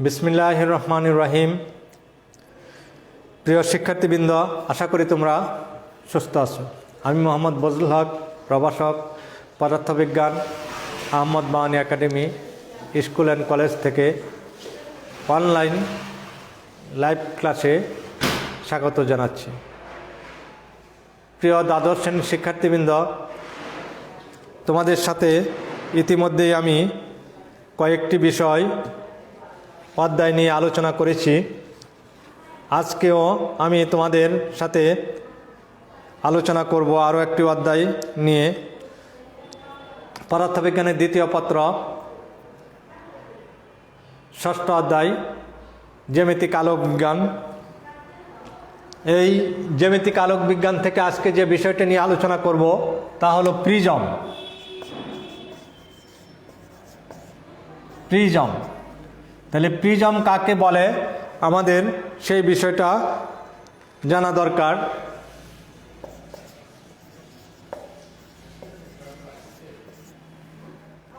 বিসমিল্লাহির রহমানির রহিম। প্রিয় শিক্ষার্থীবৃন্দ, আশা করি তোমরা সুস্থ আছো। আমি মোহাম্মদ বজলুল হক, প্রভাষক, পদার্থবিজ্ঞান, Ahmad Bawani academy school and college থেকে অনলাইন লাইভ ক্লাসে স্বাগত জানাচ্ছি। প্রিয় দ্বাদশ শ্রেণীর শিক্ষার্থীবৃন্দ, তোমাদের সাথে ইতিমধ্যেই আমি কয়েকটি বিষয় অধ্যায় নিয়ে আলোচনা করেছি। আজকেও আমি তোমাদের সাথে আলোচনা করব আরও একটি অধ্যায় নিয়ে, পদার্থবিজ্ঞানের দ্বিতীয় পত্র, ষষ্ঠ অধ্যায়, জ্যামিতিক আলোক বিজ্ঞান। এই জ্যামিতিক আলোক বিজ্ঞান থেকে আজকে যে বিষয়টি নিয়ে আলোচনা করব তা হলো প্রিজম। তাহলে প্রিজম কাকে বলে আমাদের সেই বিষয়টা জানা দরকার।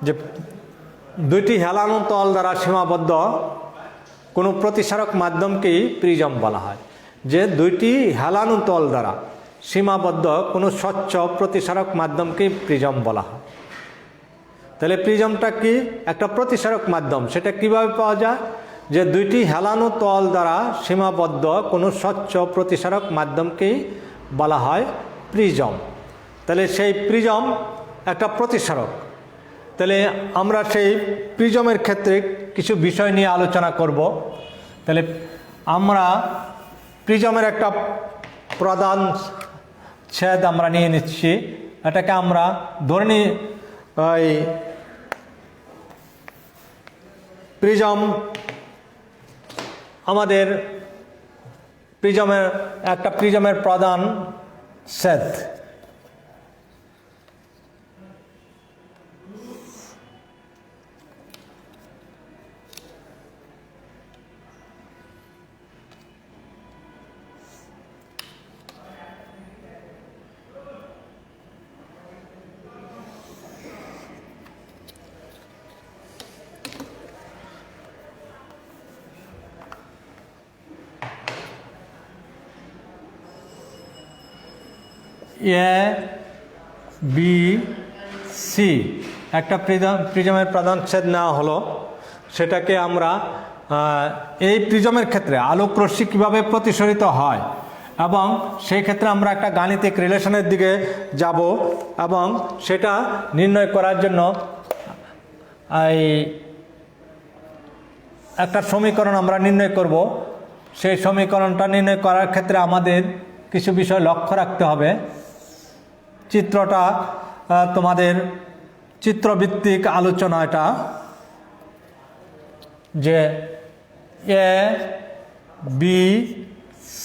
যে দুইটি হেলানো তল দ্বারা সীমাবদ্ধ কোনো প্রতিসারক মাধ্যমকেই প্রিজম বলা হয়। যে দুইটি হেলানো তল দ্বারা সীমাবদ্ধ কোনো স্বচ্ছ প্রতিসারক মাধ্যমকেই প্রিজম বলা হয়। তাহলে প্রিজমটা কি? একটা প্রতিসারক মাধ্যম। সেটা কিভাবে পাওয়া যায়? যে দুইটি হেলানো তল দ্বারা সীমাবদ্ধ কোনো স্বচ্ছ প্রতিসারক মাধ্যমকেই বলা হয় প্রিজম। তাহলে সেই প্রিজম একটা প্রতিসারক। তাহলে আমরা সেই প্রিজমের ক্ষেত্রে কিছু বিষয় নিয়ে আলোচনা করব। তাহলে আমরা প্রিজমের একটা প্রধান ছেদ আমরা নিয়ে নিচ্ছি। এটাকে আমরা ধরে নিই প্রিজম আমাদের প্রিজমের প্রধান ছেদ। এ বি সি একটা প্রিজমের প্রধান ছেদ নেওয়া হলো। সেটাকে আমরা এই প্রিজমের ক্ষেত্রে আলোক রশ্মি কীভাবে প্রতিসরিত হয় এবং সেই ক্ষেত্রে আমরা একটা গাণিতিক রিলেশনের দিকে যাব এবং সেটা নির্ণয় করার জন্য এই একটা সমীকরণ আমরা নির্ণয় করব। সেই সমীকরণটা নির্ণয় করার ক্ষেত্রে আমাদের কিছু বিষয় লক্ষ্য রাখতে হবে। চিত্রটা তোমাদের চিত্রভিত্তিক আলোচনা। এটা যে এ বি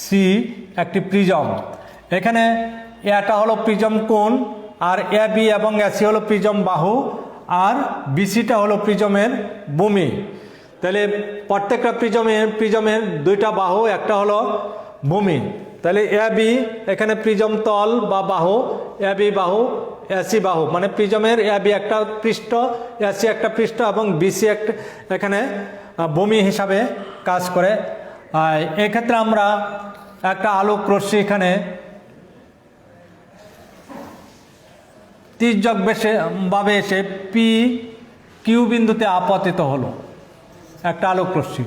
সি একটি প্রিজম। এখানে এটা হলো প্রিজম কোণ, আর এ বি এবং এসি হলো প্রিজম বাহু, আর বিসিটা হলো প্রিজমের ভূমি। তাহলে প্রত্যেকটা প্রিজমের দুইটা বাহু, একটা হলো ভূমি। তাহলে এ বি এখানে প্রিজম তল বা বাহু, এ বি বাহু, এসি বাহু, মানে প্রিজমের এ বি একটা পৃষ্ঠ, এসি একটা পৃষ্ঠ এবং বিসি একটা এখানে ভূমি হিসাবে কাজ করে। এক্ষেত্রে আমরা একটা আলোক রশ্মি এখানে তির্যক ভাবে এসে পি কিউ বিন্দুতে আপতিত হলো। একটা আলোক রশ্মি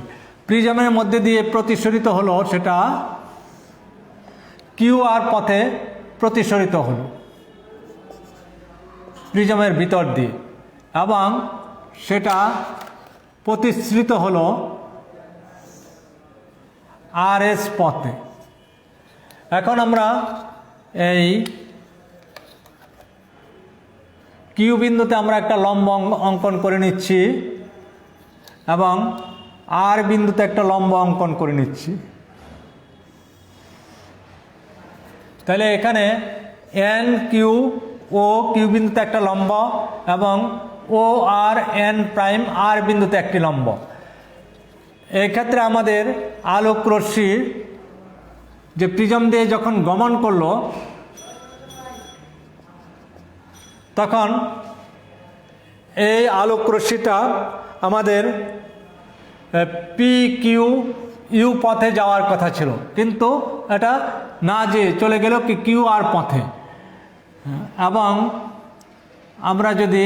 প্রিজমের মধ্যে দিয়ে প্রতিসরিত হলো, সেটা কিউ আর পথে প্রতিসরিত হলো প্রিজমের ভিতর দিয়ে, এবং সেটা প্রতিসৃত হলো আর এস পথে। এখন আমরা এই কিউ বিন্দুতে আমরা একটা লম্ব অঙ্কন করে নিচ্ছি এবং আর বিন্দুতে একটা লম্ব অঙ্কন করে নিচ্ছি। তাহলে এখানে এন কিউ ও কিউ বিন্দুতে একটা লম্ব এবং ও আর এন প্রাইম আর বিন্দুতে একটি লম্ব। এক্ষেত্রে আমাদের আলোক রশ্মি যে প্রিজম দিয়ে যখন গমন করলো তখন এই আলোক রশ্মিটা আমাদের পি কিউ ইউ পথে যাওয়ার কথা ছিল, কিন্তু এটা না যে চলে গেল কি কিউ আর পথে। এবং আমরা যদি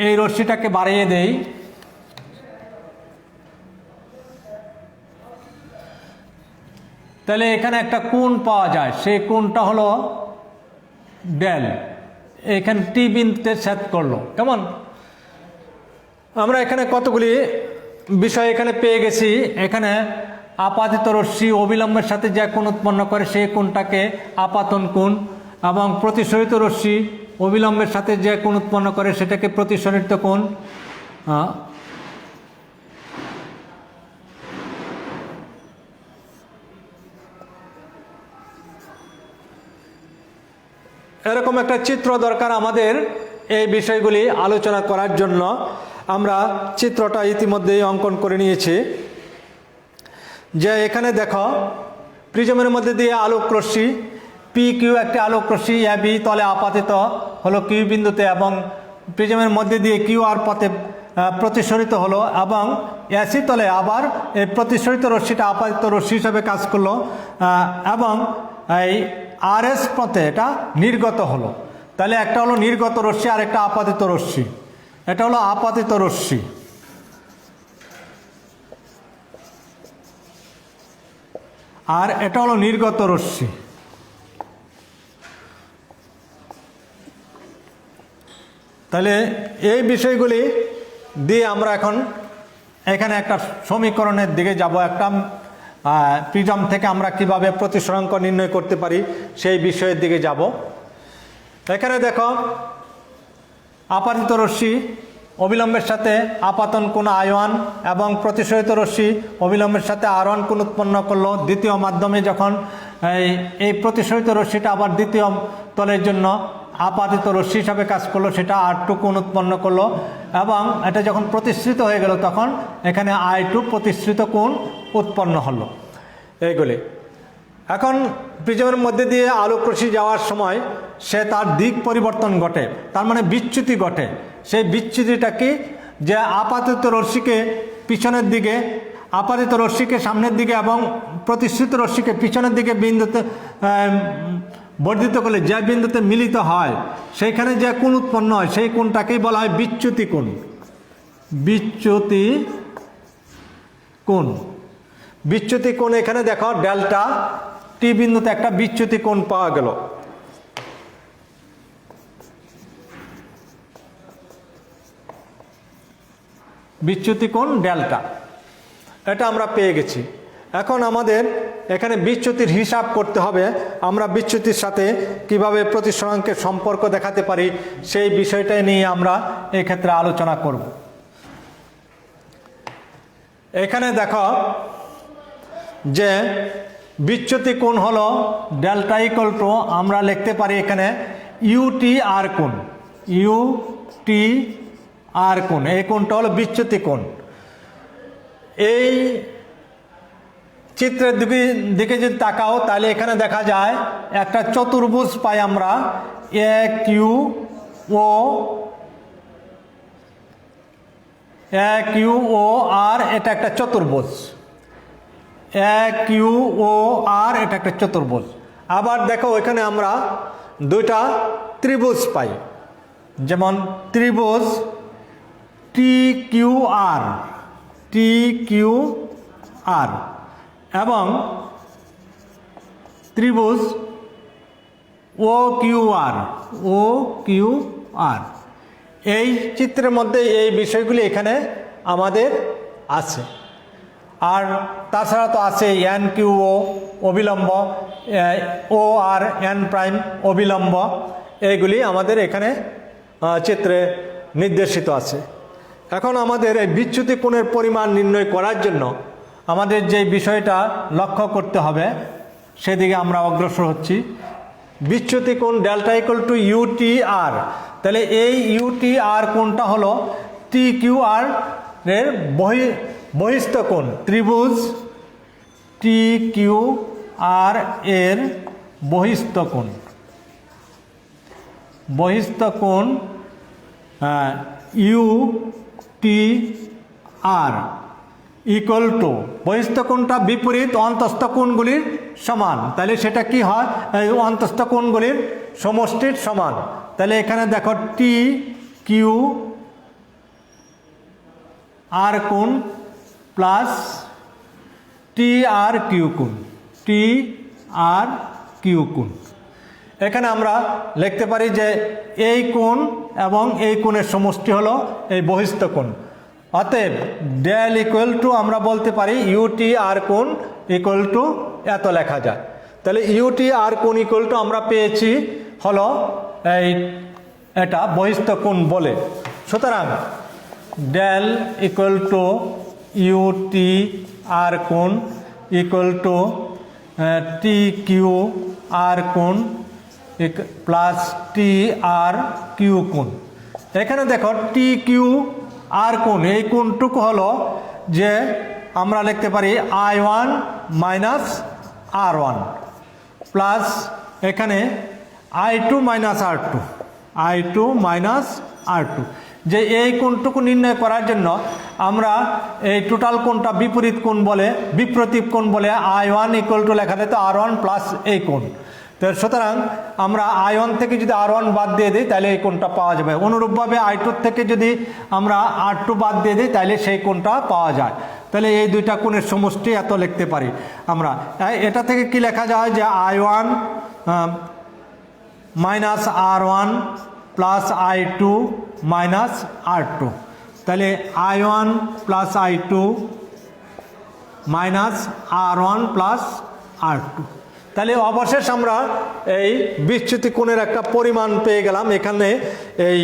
এই রশ্মিটাকে বাড়িয়ে দেই, তাহলে এখানে একটা কোণ পাওয়া যায়, সেই কোণটা হলো ডেল। এখানে টি বিন্দুতে ছেদ করলো। কেমন? আমরা এখানে কতগুলি বিষয় এখানে পেয়ে গেছি। এখানে আপাতিত রশ্মি অবিলম্বের সাথে যে কোণ উৎপন্ন করে সেই কোণটাকে আপাতন কোণ, এবং প্রতিসরিত রশ্মি অবিলম্বের সাথে যে কোণ উৎপন্ন করে সেটাকে প্রতিসরিত কোণ। এরকম একটা চিত্র দরকার আমাদের এই বিষয়গুলি আলোচনা করার জন্য। আমরা চিত্রটা ইতিমধ্যেই অঙ্কন করে নিয়েছি। যে এখানে দেখো, প্রিজমের মধ্যে দিয়ে আলোক রশ্মি পি কিউ, একটি আলোক রশ্মি এ বি তলে আপাতিত হলো কিউ বিন্দুতে, এবং প্রিজমের মধ্যে দিয়ে কিউ আর পথে প্রতিসরিত হলো, এবং এসি তলে আবার এই প্রতিসরিত রশ্মিটা আপাতিত রশ্মি হিসাবে কাজ করলো, এবং এই আর এস পথে এটা নির্গত হলো। তাহলে একটা হলো নির্গত রশ্মি আর একটা আপাতিত রশ্মি। এটা হলো আপাতিত রশ্মি, আর এটা হলো নির্গত রশ্মি। তাহলে এই বিষয়গুলি দিয়ে আমরা এখন এখানে একটা সমীকরণের দিকে যাব। একটা প্রিজম থেকে আমরা কিভাবে প্রতিসরাঙ্ক নির্ণয় করতে পারি সেই বিষয়ের দিকে যাব। এখানে দেখো, আপাতিত রশ্মি অবিলম্বের সাথে আপাতন কোণ I1 এবং প্রতিসরিত রশ্মি অবিলম্বের সাথে R1 কোণ উৎপন্ন করলো। দ্বিতীয় মাধ্যমে যখন এই প্রতিসরিত রশ্মিটা আবার দ্বিতীয় তলের জন্য আপাতিত রশ্মি হিসাবে কাজ করলো, সেটা R2 কোণ উৎপন্ন করলো, এবং এটা যখন প্রতিসৃত হয়ে গেল তখন এখানে I2 প্রতিসৃত কোণ উৎপন্ন হলো। এইগুলি এখন প্রিজমের মধ্যে দিয়ে আলোক রশ্মি যাওয়ার সময় সে তার দিক পরিবর্তন ঘটে, তার মানে বিচ্যুতি ঘটে। সেই বিচ্যুতিটা কি? যে আপাতিত রশ্মিকে পিছনের দিকে, আপাতিত রশ্মিকে সামনের দিকে এবং প্রতিসৃত রশ্মিকে পিছনের দিকে বিন্দুতে বর্ধিত করলে যে বিন্দুতে মিলিত হয় সেইখানে যে কোণ উৎপন্ন হয় সেই কোণটাকেই বলা হয় বিচ্যুতি কোণ। বিচ্যুতি কোণ, বিচ্যুতি কোণ এখানে দেখো ডেল্টা টি বিন্দুতে একটা বিচ্যুতি কোণ পাওয়া গেল। বিচ্যুতি কোণ ডেল্টা, এটা আমরা পেয়ে গেছি। এখন আমাদের এখানে বিচ্যুতির হিসাব করতে হবে। আমরা বিচ্যুতির সাথে কিভাবে প্রতিসরাঙ্কের সম্পর্ক দেখাতে পারি সেই বিষয়টাই নিয়ে আমরা এই ক্ষেত্রে আলোচনা করব। এখানে দেখো যে বিচ্যুতি কোণ হলো ডেল্টা ইকুয়াল টু, আমরা লিখতে পারি এখানে ইউটি আর কোণ। ইউটি আর কোণ, এই কোণটা হলো বিচ্যুতি কোণ। এই চিত্রের দিকে যদি তাকাও তাহলে এখানে দেখা যায় একটা চতুর্ভুজ পাই আমরা, এ কিউ ও আর, এটা একটা চতুর্ভুজ। এ কিউ ও আর, এটা একটা চতুর্ভুজ। আবার দেখো এখানে আমরা দুইটা ত্রিভুজ পাই, যেমন ত্রিভুজ টি কিউ আর এবং ত্রিভুজ ও কিউ আর। এই চিত্রের মধ্যে এই বিষয়গুলি এখানে আমাদের আছে। আর তাছাড়া তো আছে এন কিউ ও অবিলম্ব, ও আর এন প্রাইম অবিলম্ব, এইগুলি আমাদের এখানে চিত্রে নির্দেশিত আছে। এখন আমাদের এই বিচ্যুতি কোণের পরিমাণ নির্ণয় করার জন্য আমাদের যে বিষয়টা লক্ষ্য করতে হবে সেদিকে আমরা অগ্রসর হচ্ছি। বিচ্যুতি কোণ ডেল্টা ইকুয়াল টু ইউটি আর, তাহলে এই ইউটি আর কোণটা হলো টি কিউ আর এর বহিস্থ কোণ। ত্রিভুজ টি কিউ আর এর বহিস্থ কোণ U T R equal to বহিস্থ কোণটা বিপরীত অন্তস্থ কোণগুলির সমান, তাহলে সেটা কি হয়, অন্তস্থ কোণগুলির সমষ্টির সমান। তাহলে এখানে দেখো টি কিউ আর কোণ প্লাস টি আর কিউ কোণ, টি আর কিউ কোণ। এখানে আমরা লিখতে পারি যে এই কোণ এবং এই কোণের সমষ্টি হলো এই বহিস্থ কোণ। অতএব ডেল ইকুয়াল টু আমরা বলতে পারি ইউটি আর কোণ ইকুয়াল টু এত লেখা যায়। তাহলে ইউটি আর কোণ ইকুয়াল টু আমরা পেয়েছি হলো এটা বহিস্থ কোণ বলে। সুতরাং ডেল ইকুয়াল টু ইউটি আর কোণ equal two T Q R কোণ প্লাস টি আর কিউ কোণ। এখানে দেখো টি কিউ আর কোণ, এই কোণটুকু হলো যে আমরা লিখতে পারি I1 মাইনাস R1 প্লাস এখানে I2 minus R2, I2 minus R2। যে এই কোণটুকু নির্ণয় করার জন্য আমরা এই টোটাল কোণটা বিপরীত কোণ বলে, বিপ্রতীপ কোণ বলে I1 ইকুয়াল টু লেখা যেত R1 প্লাস এই কোণ। তো সুতরাং আমরা I1 থেকে যদি R1 বাদ দিয়ে দিই তাহলে এই কোণটা পাওয়া যাবে। অনুরূপভাবে I2 থেকে যদি আমরা R2 বাদ দিয়ে দিই তাহলে সেই কোণটা পাওয়া যায়। তাহলে এই দুইটা কোণের সমষ্টি এত লিখতে পারি আমরা। এটা থেকে কি লেখা যায় যে I1 minus R1 plus I2 minus R2। তাহলে I1 plus I2 minus R1 plus R2। তাহলে অবশেষ আমরা এই বিচ্যুতি কোণের একটা পরিমাণ পেয়ে গেলাম। এখানে এই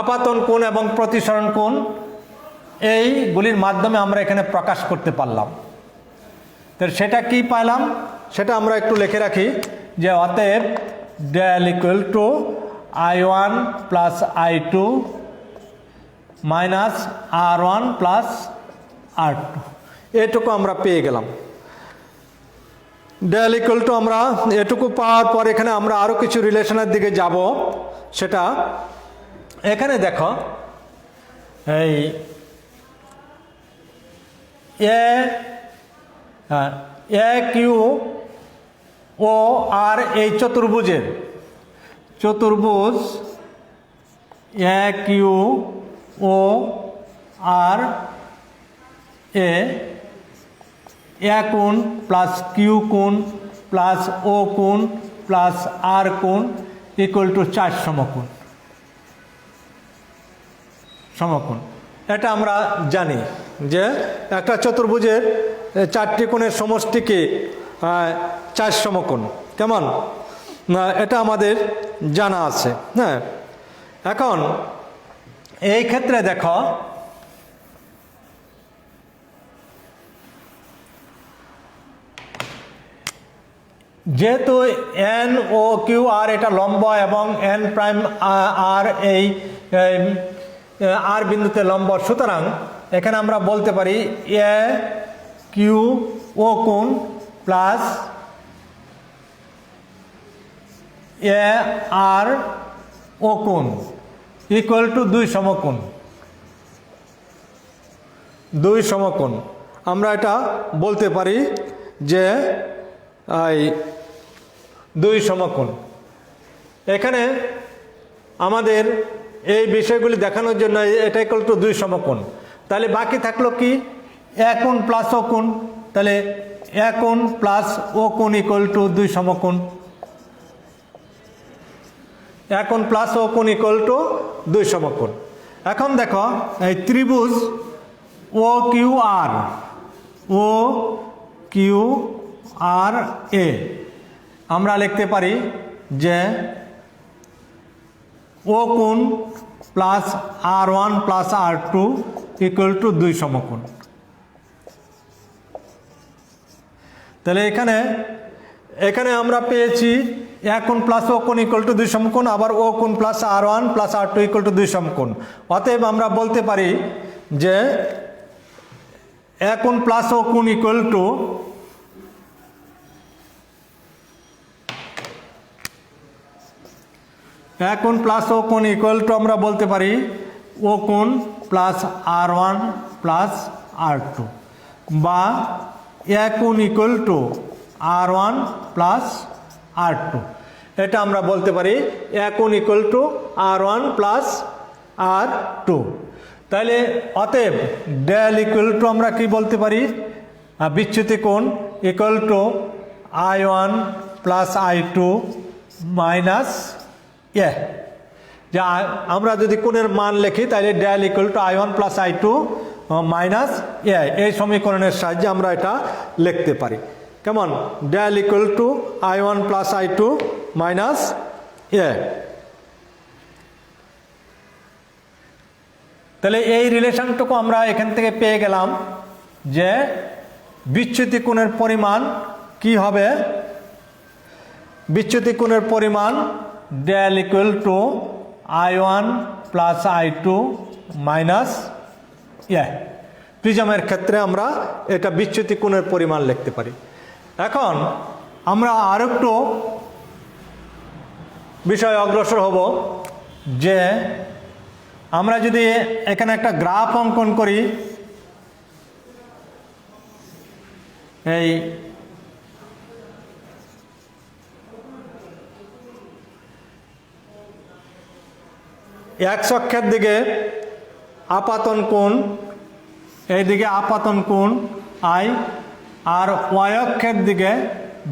আপাতন কোণ এবং প্রতিসরণ কোণ এইগুলির মাধ্যমে আমরা এখানে প্রকাশ করতে পারলাম। তো সেটা কি পাইলাম সেটা আমরা একটু লিখে রাখি যে অতএব del equal to I1 plus I2 minus R1 plus R2, এটুকু আমরা পেয়ে গেলাম। ডেল ইকুয়াল টু আমরা এটুকু পাওয়ার পর এখানে আমরা আরও কিছু রিলেশনের দিকে যাব। সেটা এখানে দেখো এই এ কিউ ও আর এই চতুর্ভুজ এ কিউ ও আর এ কোণ প্লাস কিউ কোণ প্লাস ও কোণ প্লাস আর কোণ ইকুয়াল টু 4 সমকোণ। এটা আমরা জানি যে একটা চতুর্ভুজের 4টি কোণের সমষ্টিকে 4 সমকোণ। কেমন, এটা আমাদের জানা আছে। হ্যাঁ, এখন এই ক্ষেত্রে দেখো যেহেতু এন ও কিউ আর এটা লম্ব এবং এন প্রাইম আর এই আর বিন্দুতে লম্ব, সুতরাং এখানে আমরা বলতে পারি এ কিউ ও কোণ প্লাস এ আর ও কোণ ইকুয়াল টু 2 সমকোণ। আমরা এটা বলতে পারি যে এই 2 সমকোণ। এখানে আমাদের এই বিষয়গুলি দেখানোর জন্য এটা ইকুয়াল টু 2 সমকোণ। তাহলে বাকি থাকলো কি এ কোণ প্লাস ও কোণ। তাহলে এ কোণ প্লাস ও কোণ ইকুয়াল টু 2 সমকোণ। এ কোণ প্লাস ও কোণ ইকুয়াল টু 2 সমকোণ। এখন দেখো এই ত্রিভুজ ও কিউ আর এ আমরা লিখতে পারি যে ও কোণ plus R1 plus R2 equal to 2 সমকোণ। তাহলে এখানে আমরা পেয়েছি এ কোণ প্লাস ও কোণ ইকুয়াল টু 2 সমকোণ, আবার ও কোণ plus R1 plus R2 equal to 2 সমকোণ। অতএব আমরা বলতে পারি যে এ কোণ প্লাস ও কোণ ইকুয়াল টু এ কোণ প্লাস ও কোণ ইকুয়াল টু আমরা বলতে পারি ও কোণ প্লাস R1 প্লাস R2 বা এ কোণ equal two R1 plus R2, এটা আমরা বলতে পারি এ কোণ equal two R1 plus R2। তাহলে অতএব ডেল ইকুয়াল টু আমরা কি বলতে পারি, বিচ্যুতি কোণ equal to I1 plus I2 minus A. যে আমরা যদি কোণের মান লিখি তাহলে del equal to I1 plus I2 minus A, এই সমীকরণের সাহায্যে আমরা এটা লিখতে পারি। কেমন, del equal to I1 plus I2 minus A. তাহলে এই রিলেশনটুকু আমরা এখান থেকে পেয়ে গেলাম যে বিচ্যুতি কোণের পরিমাণ কি হবে, বিচ্যুতি কোণের পরিমাণ del equal to I1 plus I2 minus A. প্রিজমের ক্ষেত্রে আমরা এটা বিচ্যুতি কোণের পরিমাণ লিখতে পারি। এখন আমরা আরেকটু বিষয়ে অগ্রসর হব যে আমরা যদি এখানে একটা গ্রাফ অঙ্কন করি, এই এক্স অক্ষের দিকে আপাতন কোণ, এইদিকে আপাতন কোণ আই, আর ওয়াই অক্ষের দিকে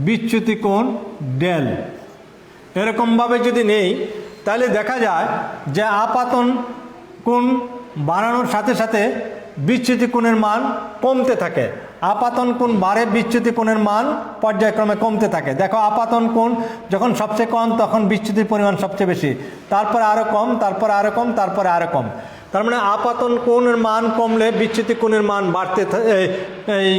বিচ্যুতি কোণ ডেল, এরকমভাবে যদি নেই তাহলে দেখা যায় যে আপাতন কোণ বাড়ানোর সাথে সাথে বিচ্যুতি কোণের মান কমতে থাকে। আপাতন কোণ বাড়ে, বিচ্যুতি কোণের মান পর্যায়ক্রমে কমতে থাকে। দেখো আপাতন কোণ যখন সবচেয়ে কম তখন বিচ্যুতির পরিমাণ সবচেয়ে বেশি, তারপরে আরও কম, তারপরে আরও কম, তারপরে আরও কম। তার মানে আপাতন কোণের মান কমলে বিচ্যুতি কোণের মান বাড়তে, এই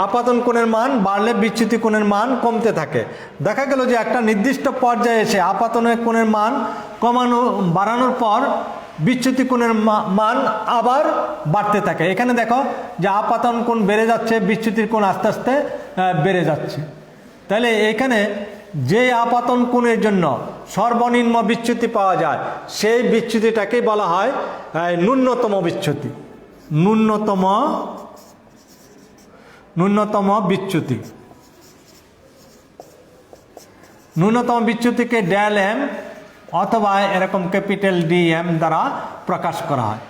আপাতন কোণের মান বাড়লে বিচ্যুতি কোণের মান কমতে থাকে। দেখা গেল যে একটা নির্দিষ্ট পর্যায়ে এসে আপাতনের কোণের মান বাড়ানোর পর বিচ্যুতি কোণের মান আবার বাড়তে থাকে। এখানে দেখো যে আপাতন কোণ বেড়ে যাচ্ছে, বিচ্যুতির কোণ আস্তে আস্তে বেড়ে যাচ্ছে। তাহলে এখানে যে আপাতন কোণের জন্য সর্বনিম্ন বিচ্যুতি পাওয়া যায় সেই বিচ্যুতিটাকেই বলা হয় ন্যূনতম বিচ্যুতি। ন্যূনতম বিচ্যুতি, ন্যূনতম বিচ্যুতিকে ডেল এম অথবা এরকম ক্যাপিটাল ডি এম দ্বারা প্রকাশ করা হয়।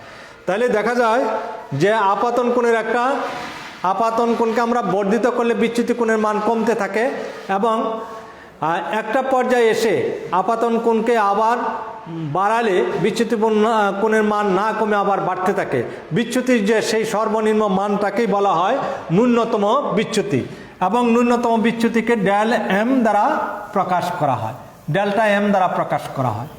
তাহলে দেখা যায় যে আপাতন কোণের আপাতন কোণকে আমরা বর্ধিত করলে বিচ্যুতি কোণের মান কমতে থাকে এবং একটা পর্যায়ে এসে আপাতন কোণকে আবার বাড়ালে বিচ্যুতি কোণের মান না কমে আবার বাড়তে থাকে। বিচ্যুতির যে সেই সর্বনিম্ন মানটাকেই বলা হয় ন্যূনতম বিচ্যুতি এবং ন্যূনতম বিচ্যুতিকে ডেল এম দ্বারা প্রকাশ করা হয়, ডেল্টা এম দ্বারা প্রকাশ করা হয়।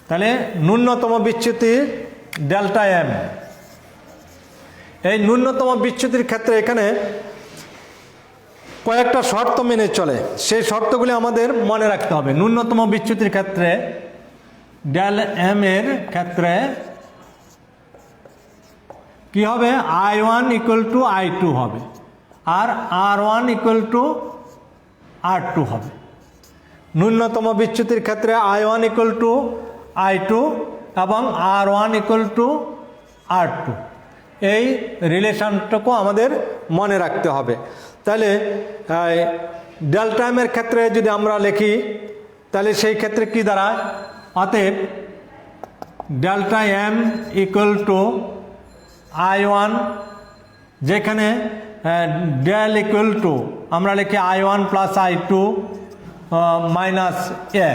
তাহলে ন্যূনতম বিচ্যুতি ডেল্টা এম। এই ন্যূনতম বিচ্যুতির ক্ষেত্রে এখানে কয়েকটা শর্ত মেনে চলে, সেই শর্তগুলি আমাদের মনে রাখতে হবে। ন্যূনতম বিচ্যুতির ক্ষেত্রে ডেল এম এর ক্ষেত্রে কি হবে, I1 ইকুয়াল টু I2 হবে আর R1 ইকুয়াল টু R2 হবে। ন্যূনতম বিচ্যুতির ক্ষেত্রে I1 ইকুয়াল টু I2 এবং R1 ইকুয়াল টু R2, এই রিলেশনটুকু আমাদের মনে রাখতে হবে। তাহলে ডেল্টা এম এর ক্ষেত্রে যদি আমরা লিখি তাহলে সেই ক্ষেত্রে কি দাঁড়ায়, অতএব delta M equal to I1, যেখানে ডেল ইকুয়াল টু আমরা লিখি I1 প্লাস I2 মাইনাস এ।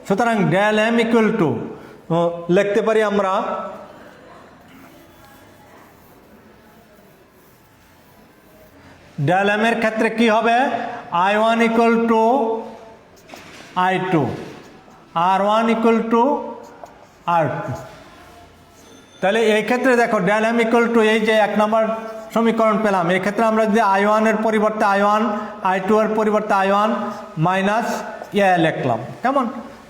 সুতরাং ডেল এম ইকুয়াল টু লিখতে পারি আমরা ডেল এম এর ক্ষেত্রে কি হবে, I1 equal two I2, R1 equal two R2। তাহলে এই ক্ষেত্রে দেখো ডেল এম ইকুয়াল টু, এই যে 1 নম্বর সমীকরণ পেলাম, এই ক্ষেত্রে আমরা যদি I1 এর পরিবর্তে I1, I2 এর পরিবর্তে I1 মাইনাস এ লিখলাম, কেমন।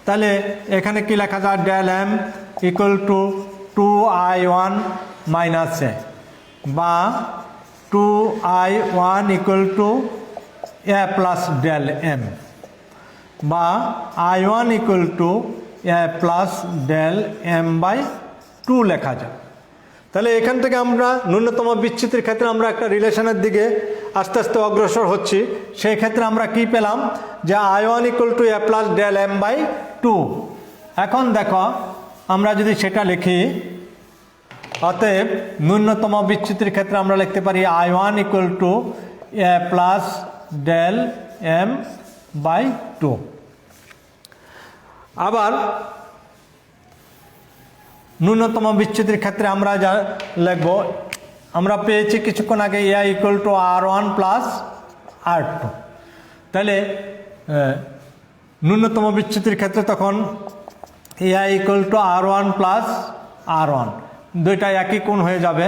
তাহলে এখানে কি লেখা যায়, del M equal to 2I1 minus A বা 2I1 equal to A plus del M বা I1 equal to A plus del M by two লেখা যায়। তাহলে এখান থেকে আমরা ন্যূনতম বিচ্যুতির ক্ষেত্রে আমরা একটা রিলেশনের দিকে আস্তে আস্তে অগ্রসর হচ্ছি। সেই ক্ষেত্রে আমরা কি পেলাম যে I1 equal to A plus del M by two. এখন দেখো আমরা যদি সেটা লিখি, অতএব ন্যূনতম বিচ্যুতির ক্ষেত্রে আমরা লিখতে পারি I1 equal to A plus del M by two. আবার ন্যূনতম বিচ্যুতির ক্ষেত্রে আমরা যা লিখব, আমরা পেয়েছি কিছুক্ষণ আগে এ equal to R1 plus R2। তাহলে ন্যূনতম বিচ্যুতির ক্ষেত্রে তখন এ equal to R1 plus R1, দুইটা একই কোণ হয়ে যাবে,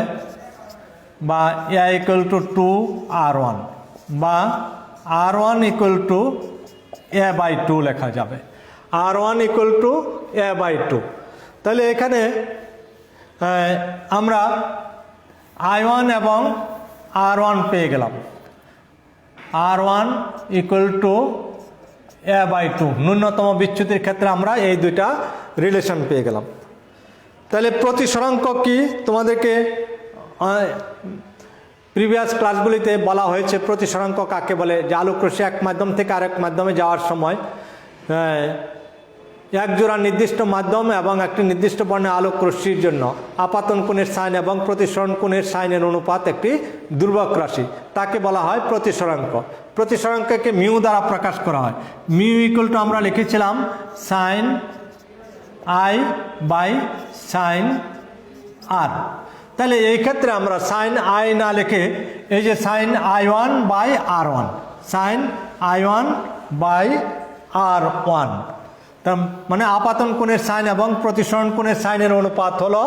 বা এ ইকুয়াল টু 2R1, বা R1 equal to A by two লেখা যাবে, R1 equal to A by two. তাহলে এখানে আমরা I1 এবং R1 পেয়ে গেলাম, R1 equal to A by two. ন্যূনতম বিচ্যুতির ক্ষেত্রে আমরা এই দুইটা রিলেশন পেয়ে গেলাম। তাহলে প্রতিসরাঙ্ক কি তোমাদেরকে প্রিভিয়াস ক্লাসগুলিতে বলা হয়েছে। প্রতিসরাঙ্ক কাকে বলে? যে আলোক রশ্মি এক মাধ্যম থেকে আরেক মাধ্যমে যাওয়ার সময় এক জোড়া নির্দিষ্ট মাধ্যম এবং একটি নির্দিষ্ট বর্ণের আলোক রশ্মির জন্য আপাতন কোণের সাইন এবং প্রতিসরণ কোণের সাইনের অনুপাত একটি ধ্রুবক রাশি, তাকে বলা হয় প্রতিসরাঙ্ক। প্রতিসরাঙ্ককে মিউ দ্বারা প্রকাশ করা হয়। মিউ ইকুয়াল টু আমরা লিখেছিলাম সাইন আই বাই সাইন আর। তাহলে এই ক্ষেত্রে আমরা সাইন আই না লিখে এই যে sign I1 by R1, sign I1 by R1, তার মানে আপাতন কোণের সাইন এবং প্রতিসরণ কোণের সাইনের অনুপাত হলো।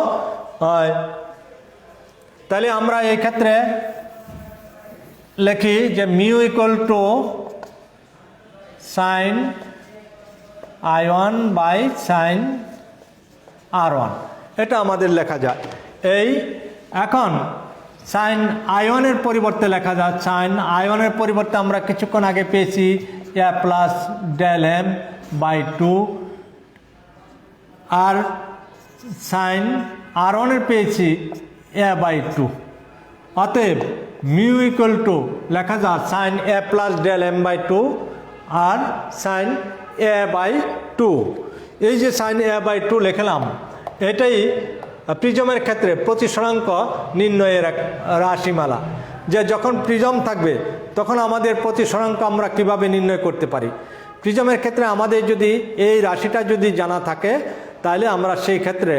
তাহলে আমরা এই ক্ষেত্রে লিখি যে mu equal to sine I1 by sine R1, এটা আমাদের লেখা যায়। এই এখন সাইন I1 এর পরিবর্তে লেখা যায়, সাইন I1 এর পরিবর্তে আমরা কিছুক্ষণ আগে পেয়েছি A plus del M by two, আর সাইন R1 এর পেয়েছি এ বাই টু। অতএব মিউ ইকুয়াল টু লেখা যায় sine A plus del M by two আর সাইন এ বাই টু। এই যে সাইন এ বাই টু লিখলাম, এটাই প্রিজমের ক্ষেত্রে প্রতিসরাঙ্ক নির্ণয়ের এক রাশিমালা। যে যখন প্রিজম থাকবে তখন আমাদের প্রতিসরাঙ্ক আমরা কিভাবে নির্ণয় করতে পারি। প্রিজমের ক্ষেত্রে আমাদের যদি এই রাশিটা যদি জানা থাকে তাহলে আমরা সেই ক্ষেত্রে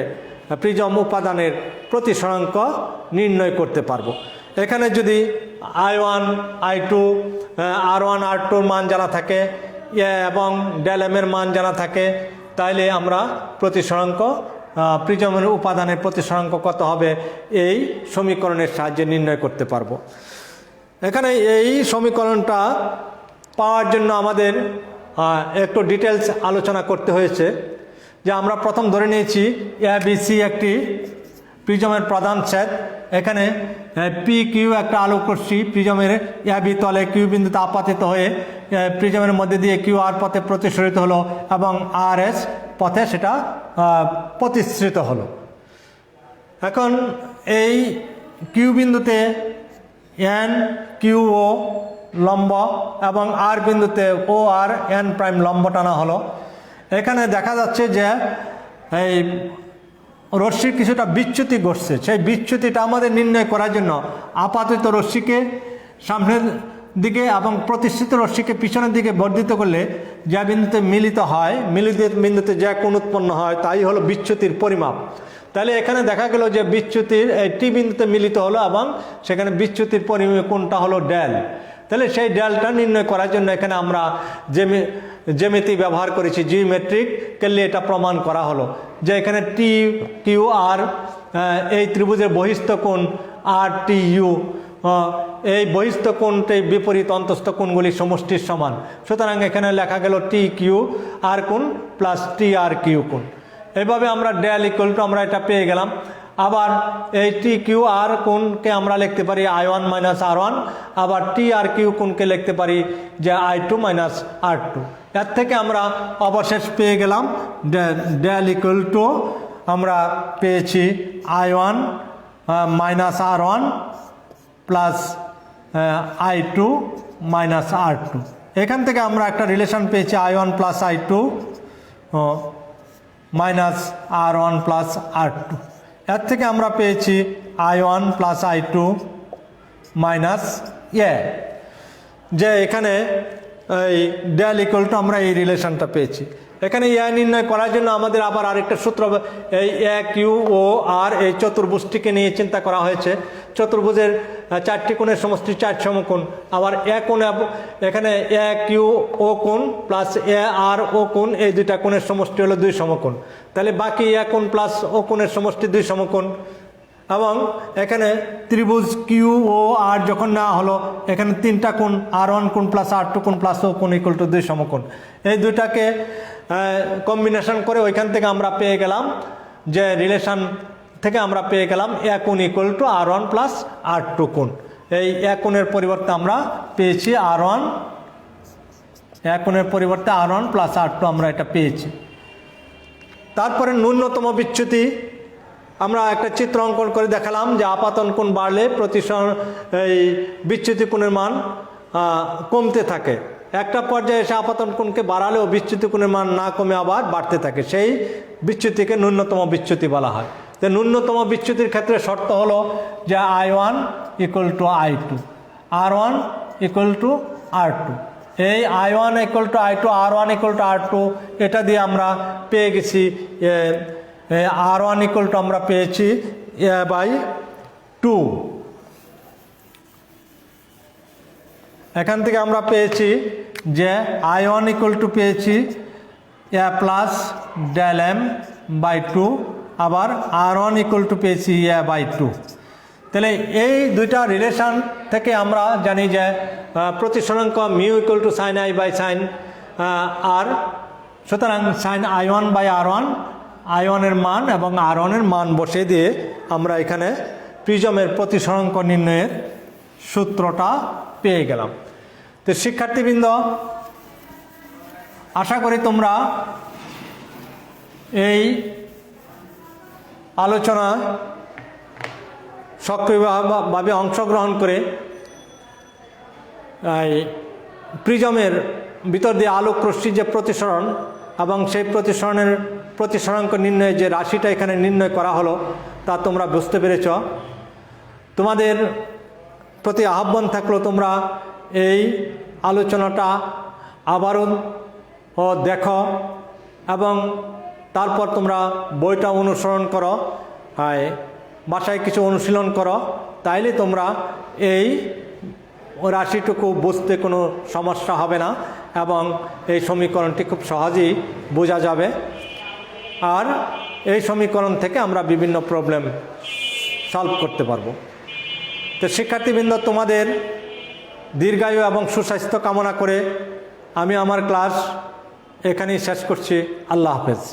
প্রিজম উপাদানের প্রতিসরাঙ্ক নির্ণয় করতে পারবো। এখানে যদি I1 I2 R1 R2 মান জানা থাকে এবং ডেল এম এর মান জানা থাকে, তাহলে আমরা প্রতিসরাঙ্ক প্রিজমের উপাদানের প্রতিসরাঙ্ক কত হবে এই সমীকরণের সাহায্যে নির্ণয় করতে পারবো। এখানে এই সমীকরণটা পাওয়ার জন্য আমাদের একটু ডিটেলস আলোচনা করতে হয়েছে। যে আমরা প্রথম ধরে নিয়েছি ABC একটি প্রিজমের প্রধান ছেদ। এখানে PQ একটা আলোক রশ্মি প্রিজমের AB তলে কিউ বিন্দুতে আপাতিত হয়ে প্রিজমের মধ্যে দিয়ে QR পথে প্রতিসরিত হলো এবং RS পথে সেটা প্রতিসৃত হলো। এখন এই কিউ বিন্দুতে NQO লম্ব এবং R বিন্দুতে OR N প্রাইম লম্ব টানা হলো। এখানে দেখা যাচ্ছে যে এই রশ্মির কিছুটা বিচ্যুতি ঘটছে। সেই বিচ্যুতিটা আমাদের নির্ণয় করার জন্য আপাতিত রশ্মিকে সামনের দিকে এবং প্রতিষ্ঠিত রশ্মিকে পিছনের দিকে বর্ধিত করলে যে বিন্দুতে মিলিত হয়, মিলিত বিন্দুতে যে কোণ উৎপন্ন হয় তাই হলো বিচ্যুতির পরিমাপ। তাহলে এখানে দেখা গেল যে বিচ্যুতির টি বিন্দুতে মিলিত হলো এবং সেখানে বিচ্যুতির পরিমাপ কোণটা হলো ডেল। তাহলে সেই ডেলটা নির্ণয় করার জন্য এখানে আমরা জ্যামিতি ব্যবহার করেছি, জিওমেট্রিক কেলে এটা প্রমাণ করা হলো যে এখানে TQR এই ত্রিভুজের বহিস্থ কোণ RTU, এই বহিস্থ কোণটি বিপরীত অন্তস্থ কোণগুলি সমষ্টির সমান। সুতরাং এখানে লেখা গেল TQR কোণ প্লাস TRQ কোণ। এইভাবে আমরা ডেল ইকুয়াল টু আমরা এটা পেয়ে গেলাম। আবার এই TQR কোণকে আমরা লিখতে পারি I1 মাইনাস R1, আবার TRQ কোণকে লিখতে পারি যে I2 মাইনাস R2। এর থেকে আমরা অবশেষ পেয়ে গেলাম ডেল ইকুয়াল টু আমরা পেয়েছি I1 minus R1 plus I2 minus R2। এখান থেকে আমরা একটা রিলেশন পেয়েছি I1 plus I2 minus R1 plus R2। এর থেকে আমরা পেয়েছি I1 প্লাস I2 মাইনাস যে এখানে এই ডেল ইকুয়াল টু আমরা এই রিলেশনটা পেয়েছি। এখানে নির্ণয় করার জন্য আমাদের আবার আরেকটা সূত্র, এই কিউ ও আর এই চতুর্ভুজটিকে নিয়ে চিন্তা করা হয়েছে। চতুর্ভুজের 4টি কোণের সমষ্টি 4 সমকোণ, আবার কোণ এখানে কিউ ও কোণ প্লাস আর ও কোণ, এই দুইটা কোণের সমষ্টি হলো 2 সমকোণ। তাহলে বাকি কোণ প্লাস ও কোণের সমষ্টি 2 সমকোণ। এবং এখানে ত্রিভুজ কিউ ও আর যখন না হলো, এখানে 3টা কোণ R1 কোণ প্লাস R2 কোণ প্লাস ও কোণ ইকুয়াল টু 2 সমকোণ। এই দুটাকে কম্বিনেশন করে ওইখান থেকে আমরা পেয়ে গেলাম যে রিলেশন থেকে আমরা পেয়ে গেলাম কোণ equal two R1 plus R2 কোণ। এই কোণের পরিবর্তে আমরা পেয়েছি R1, কোণের পরিবর্তে R1 প্লাস R2 আমরা এটা পেয়েছি। তারপরে ন্যূনতম বিচ্যুতি আমরা একটা চিত্র অঙ্কন করে দেখালাম যে আপাতন কোণ বাড়লে এই বিচ্যুতি কোণের মান কমতে থাকে। একটা পর্যায়ে এসে আপাতন কোণকে বাড়ালেও বিচ্যুতি কোণের মান না কমে আবার বাড়তে থাকে, সেই বিচ্যুতিকে ন্যূনতম বিচ্যুতি বলা হয়। তো ন্যূনতম বিচ্যুতির ক্ষেত্রে শর্ত হলো যে I1 equal two I2, R1 equal two R2। এই I1 equal two I2, R1 equal two R2 এটা দিয়ে আমরা পেয়ে গেছি R1 ইকুয়াল টু আমরা পেয়েছি A/2। এখান থেকে আমরা পেয়েছি যে I1 ইকুয়াল টু পেয়েছি A প্লাস ডেল M/2, আবার R1 ইকুয়াল টু পেয়েছি A/2। তাহলে এই দুইটা রিলেশন থেকে আমরা জানি যে প্রতিসরাঙ্ক mu equal to sine I by sine R। সুতরাং sine I1 by R1, I1 এর মান এবং R1 এর মান বসিয়ে দিয়ে আমরা এখানে প্রিজমের প্রতিসরাঙ্ক নির্ণয়ের সূত্রটা পেয়ে গেলাম। তো শিক্ষার্থীবৃন্দ, আশা করি তোমরা এই আলোচনা সক্রিয়ভাবে অংশগ্রহণ করে প্রিজমের ভিতর দিয়ে আলোক রশ্মির যে প্রতিসরণ এবং সেই প্রতিসরাঙ্ক নির্ণয়ে যে রাশিটা এখানে নির্ণয় করা হলো তা তোমরা বুঝতে পেরেছ। তোমাদের প্রতি আহ্বান থাকলো তোমরা এই আলোচনাটা আবারও দেখো এবং তারপর তোমরা বইটা অনুসরণ করো, বাসায় কিছু অনুশীলন করো, তাইলে তোমরা এই রাশিটুকু বুঝতে কোনো সমস্যা হবে না এবং এই সমীকরণটি খুব সহজেই বোঝা যাবে। আর এই সমীকরণ থেকে আমরা বিভিন্ন প্রবলেম সলভ করতে পারবো। তো শিক্ষার্থীবৃন্দ, তোমাদের দীর্ঘায়ু এবং সুস্বাস্থ্য কামনা করে আমি আমার ক্লাস এখানেই শেষ করছি। আল্লাহ হাফেজ।